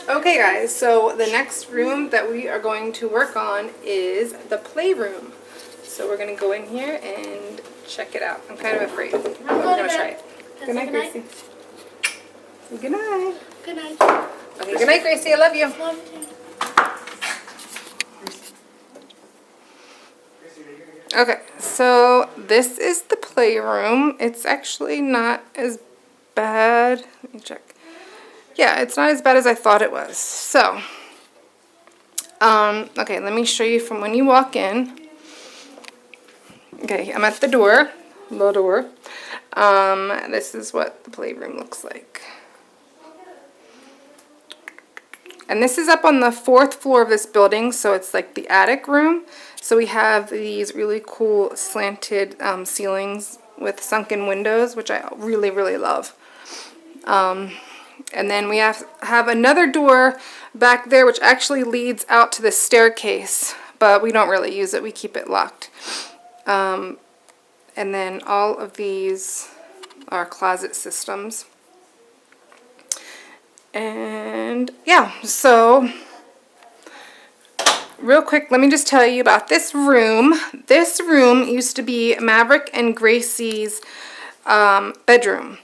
Okay guys, so the next room that we are going to work on is the playroom. So we're going to go in here and check it out. I'm kind of afraid, but we're going to try it. Good night, Gracie. Good night. Good night. Okay, good night, Gracie. I love you. Love you. Okay, so this is the playroom. It's actually not as bad. Let me check. Yeah, it's not as bad as I thought it was. So, okay, let me show you from when you walk in. Okay, I'm at the door, the door. This is what the playroom looks like. And this is up on the 4th floor of this building, so it's like the attic room. So we have these really cool slanted ceilings with sunken windows, which I really, really love. And then we have another door back there, which actually leads out to the staircase, but we don't really use it. We keep it locked. And then all of these are closet systems. And yeah, so real quick, let me just tell you about this room. This room used to be Maverick and Gracie's bedroom.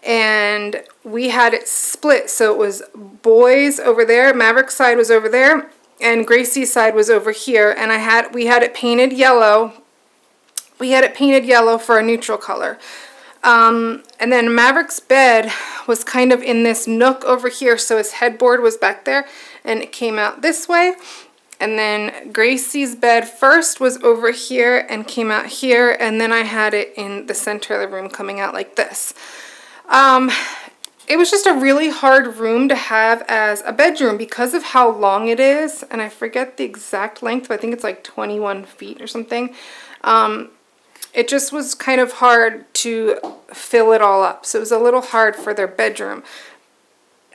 And we had it split, so it was boys over there, Maverick's side was over there, and Gracie's side was over here. And we had it painted yellow. We had it painted yellow for a neutral color. And then Maverick's bed was kind of in this nook over here, so his headboard was back there, and it came out this way. And then Gracie's bed first was over here and came out here, and then I had it in the center of the room coming out like this. It was just a really hard room to have as a bedroom because of how long it is, and I forget the exact length, but I think it's like 21 feet or something. It just was kind of hard to fill it all up, so it was a little hard for their bedroom.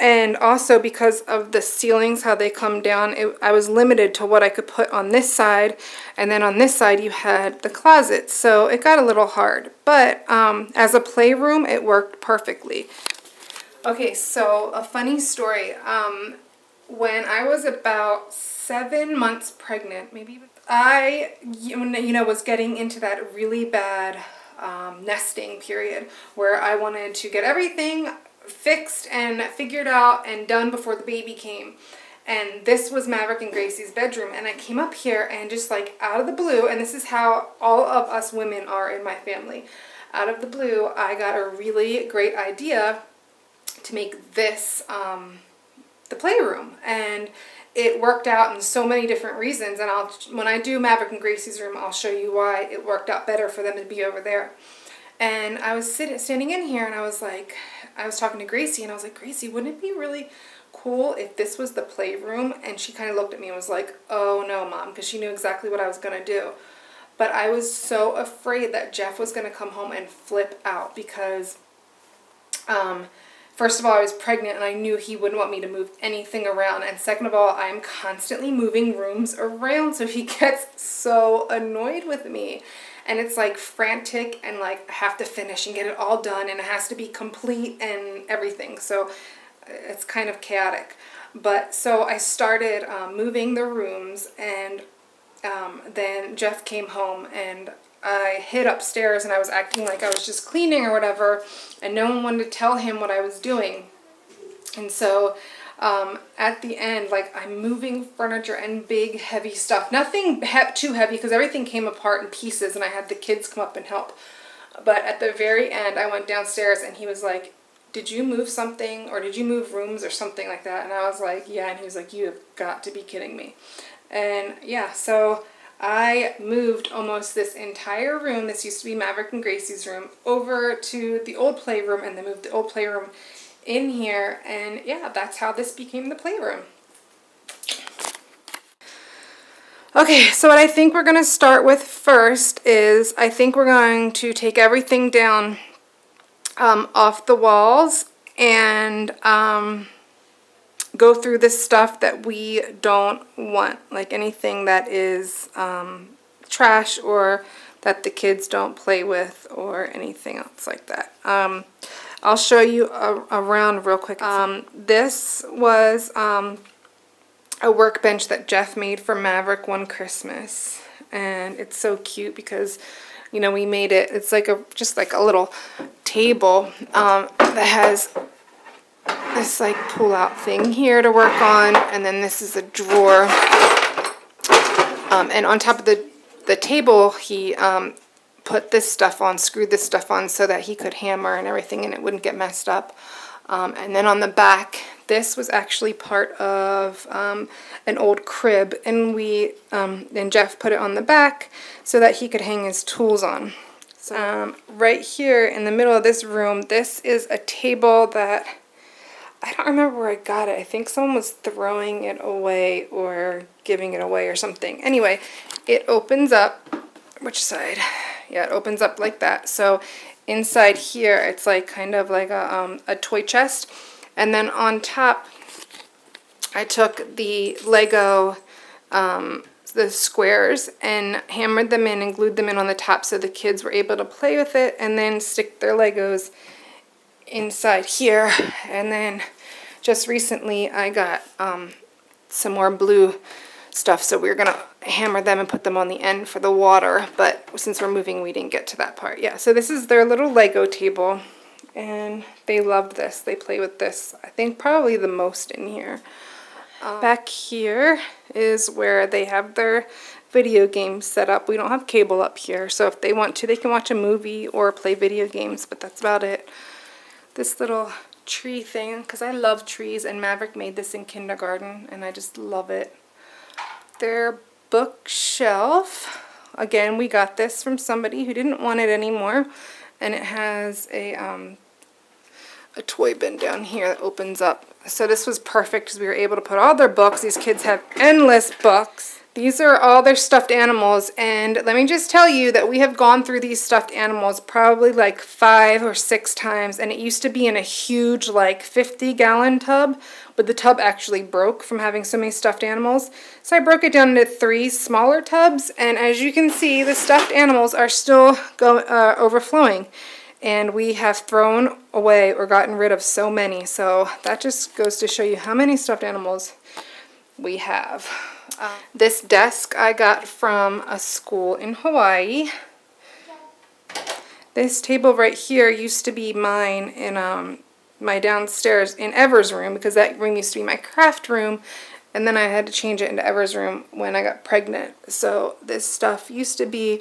And also because of the ceilings, how they come down, I was limited to what I could put on this side, and then on this side you had the closet, so it got a little hard. But as a playroom, it worked perfectly. Okay, so a funny story. When I was about 7 months pregnant, maybe, I was getting into that really bad nesting period where I wanted to get everything fixed and figured out and done before the baby came. And this was Maverick and Gracie's bedroom, and I came up here and just like out of the blue, and this is how all of us women are in my family, out of the blue I got a really great idea to make this the playroom, and it worked out in so many different reasons. And when I do Maverick and Gracie's room, I'll show you why it worked out better for them to be over there. And I was standing in here, and I was talking to Gracie, and I was like, Gracie, wouldn't it be really cool if this was the playroom? And she kind of looked at me and was like, oh no, Mom, because she knew exactly what I was going to do. But I was so afraid that Jeff was going to come home and flip out because first of all, I was pregnant and I knew he wouldn't want me to move anything around. And second of all, I'm constantly moving rooms around, so he gets so annoyed with me. And it's like frantic, and like I have to finish and get it all done, and it has to be complete and everything. So it's kind of chaotic. But so I started moving the rooms, and then Jeff came home, and I hid upstairs, and I was acting like I was just cleaning or whatever, and no one wanted to tell him what I was doing. And so at the end, like, I'm moving furniture and big heavy stuff, nothing too heavy because everything came apart in pieces, and I had the kids come up and help. But at the very end, I went downstairs, and he was like, did you move something, or did you move rooms or something like that? And I was like, yeah. And he was like, you have got to be kidding me. And yeah, so I moved almost this entire room, this used to be Maverick and Gracie's room, over to the old playroom, and then moved the old playroom in here, and yeah, that's how this became the playroom. Okay, so what I think we're going to start with first is I think we're going to take everything down off the walls and go through the stuff that we don't want, like anything that is trash or that the kids don't play with or anything else like that. I'll show you around real quick. This was a workbench that Jeff made for Maverick one Christmas, and it's so cute because, you know, we made it. It's like just like a little table that has this like pull-out thing here to work on, and then this is a drawer. And on top of the table, he put this stuff on, screwed this stuff on so that he could hammer and everything and it wouldn't get messed up. And then on the back, this was actually part of an old crib, and and Jeff put it on the back so that he could hang his tools on. So right here in the middle of this room, this is a table that I don't remember where I got it. I think someone was throwing it away or giving it away or something. Anyway, it opens up. Which side? Yeah, it opens up like that. So inside here, it's like kind of like a toy chest. And then on top, I took the Lego, the squares, and hammered them in and glued them in on the top so the kids were able to play with it and then stick their Legos inside here. And then just recently I got some more blue stuff, so we were gonna hammer them and put them on the end for the water, but since we're moving we didn't get to that part. Yeah, so this is their little Lego table, and they love this. They play with this, I think, probably the most in here. Back here is where they have their video games set up. We don't have cable up here, so if they want to, they can watch a movie or play video games, but that's about it. This little tree thing, because I love trees, and Maverick made this in kindergarten, and I just love it. Their bookshelf, again, we got this from somebody who didn't want it anymore, and it has a toy bin down here that opens up. So this was perfect because we were able to put all their books. These kids have endless books. These are all their stuffed animals, and let me just tell you that we have gone through these stuffed animals probably like 5 or 6 times, and it used to be in a huge like 50-gallon tub, but the tub actually broke from having so many stuffed animals. So I broke it down into 3 smaller tubs, and as you can see, the stuffed animals are still overflowing, and we have thrown away or gotten rid of so many. So that just goes to show you how many stuffed animals we have. This desk I got from a school in Hawaii. This table right here used to be mine in my downstairs in Ever's room, because that room used to be my craft room, and then I had to change it into Ever's room when I got pregnant. So this stuff used to be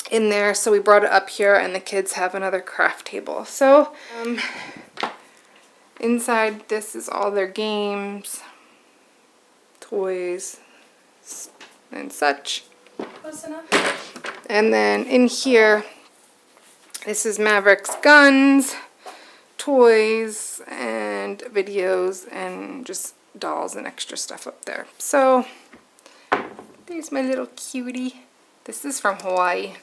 in there, so we brought it up here, and the kids have another craft table. So inside this is all their games, toys, and such. Close enough. And then in here, this is Maverick's guns, toys, and videos, and just dolls and extra stuff up there. So there's my little cutie. This is from Hawaii.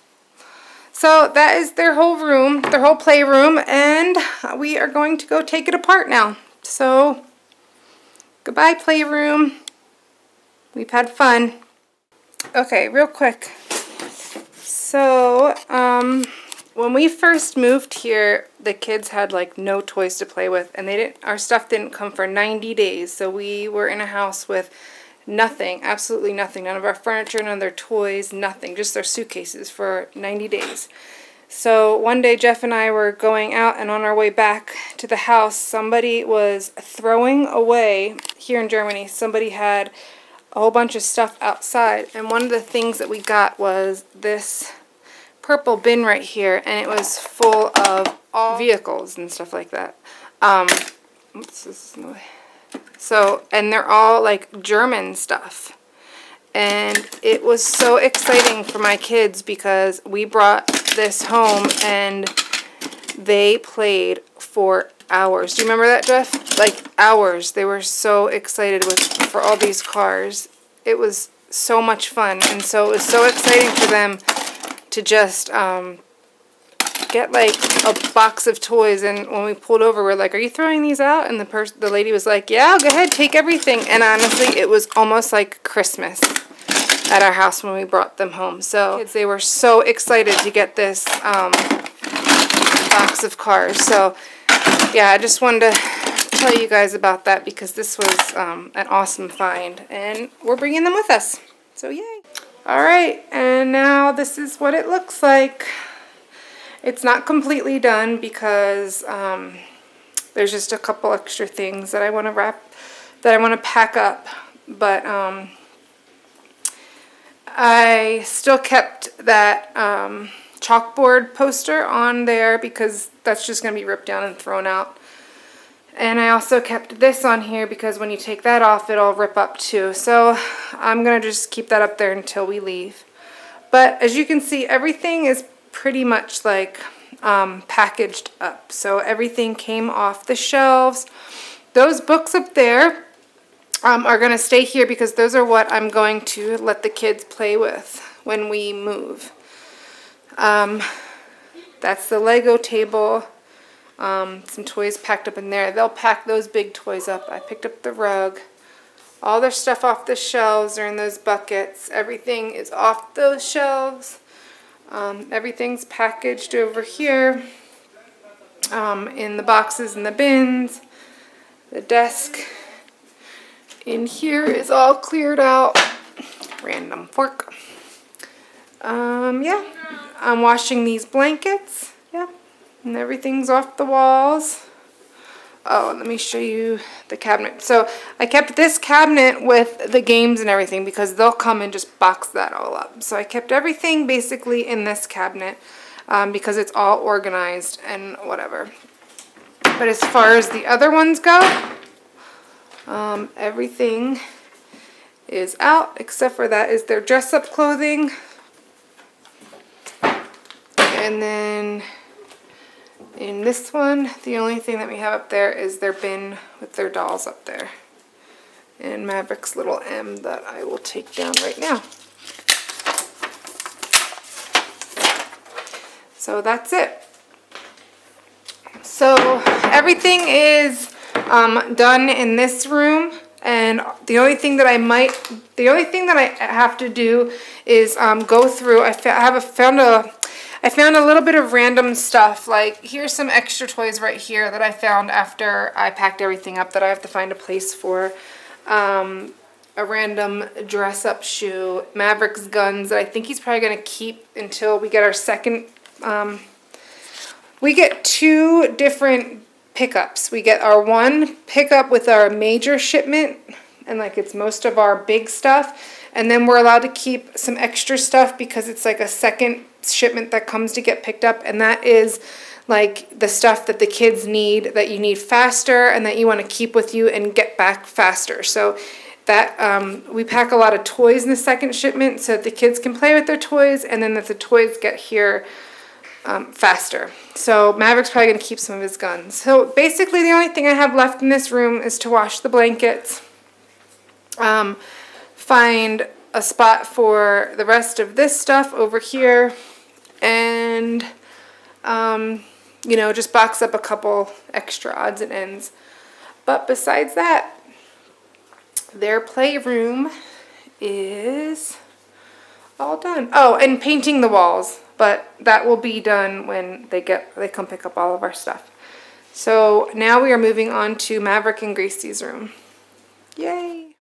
So that is their whole room, their whole playroom, and we are going to go take it apart now. So goodbye, playroom. We've had fun. Okay, real quick. So, when we first moved here, the kids had like no toys to play with, and our stuff didn't come for 90 days. So we were in a house with nothing, absolutely nothing. None of our furniture, none of their toys, nothing. Just their suitcases for 90 days. So one day Jeff and I were going out, and on our way back to the house, somebody was throwing away, here in Germany, somebody had a whole bunch of stuff outside, and one of the things that we got was this purple bin right here, and it was full of all vehicles and stuff like that. Oops, this is in the way. So, and they're all like German stuff, and it was so exciting for my kids because we brought this home and they played for hours. Do you remember that, Jeff? Like hours. They were so excited for all these cars. It was so much fun, and so it was so exciting for them to just get like a box of toys. And when we pulled over, we're like, "Are you throwing these out?" And the lady was like, "Yeah, go ahead, take everything." And honestly, it was almost like Christmas at our house when we brought them home. So kids, they were so excited to get this box of cars. So yeah, I just wanted to tell you guys about that because this was an awesome find, and we're bringing them with us. So yay. All right, and now this is what it looks like. It's not completely done because there's just a couple extra things that I want to pack up, but I still kept that chalkboard poster on there because that's just going to be ripped down and thrown out. And I also kept this on here because when you take that off, it'll rip up too. So I'm going to just keep that up there until we leave. But as you can see, everything is pretty much like packaged up. So everything came off the shelves. Those books up there are going to stay here because those are what I'm going to let the kids play with when we move. That's the Lego table. Some toys packed up in there. They'll pack those big toys up. I picked up the rug. All their stuff off the shelves are in those buckets. Everything is off those shelves. Everything's packaged over here in the boxes and the bins. The desk in here is all cleared out. Random fork. Yeah, I'm washing these blankets. Yeah, and everything's off the walls. Oh, let me show you the cabinet. So I kept this cabinet with the games and everything because they'll come and just box that all up. So I kept everything basically in this cabinet because it's all organized and whatever. But as far as the other ones go, everything is out except for that is their dress-up clothing. And then in this one, the only thing that we have up there is their bin with their dolls up there. And Maverick's little M that I will take down right now. So that's it. So everything is done in this room. And the only thing that I have to do is go through. I found a little bit of random stuff. Like here's some extra toys right here that I found after I packed everything up that I have to find a place for. A random dress-up shoe. Maverick's guns that I think he's probably going to keep until we get our second. We get two different pickups. We get our one pickup with our major shipment, and like it's most of our big stuff, and then we're allowed to keep some extra stuff because it's like a second shipment that comes to get picked up, and that is like the stuff that the kids need, that you need faster and that you want to keep with you and get back faster. So that we pack a lot of toys in the second shipment so that the kids can play with their toys, and then that the toys get here faster. So Maverick's probably going to keep some of his guns. So basically the only thing I have left in this room is to wash the blankets, find a spot for the rest of this stuff over here, and you know, just box up a couple extra odds and ends. But besides that, their playroom is all done. Oh, and painting the walls. But that will be done when they come pick up all of our stuff. So now we are moving on to Maverick and Gracie's room. Yay!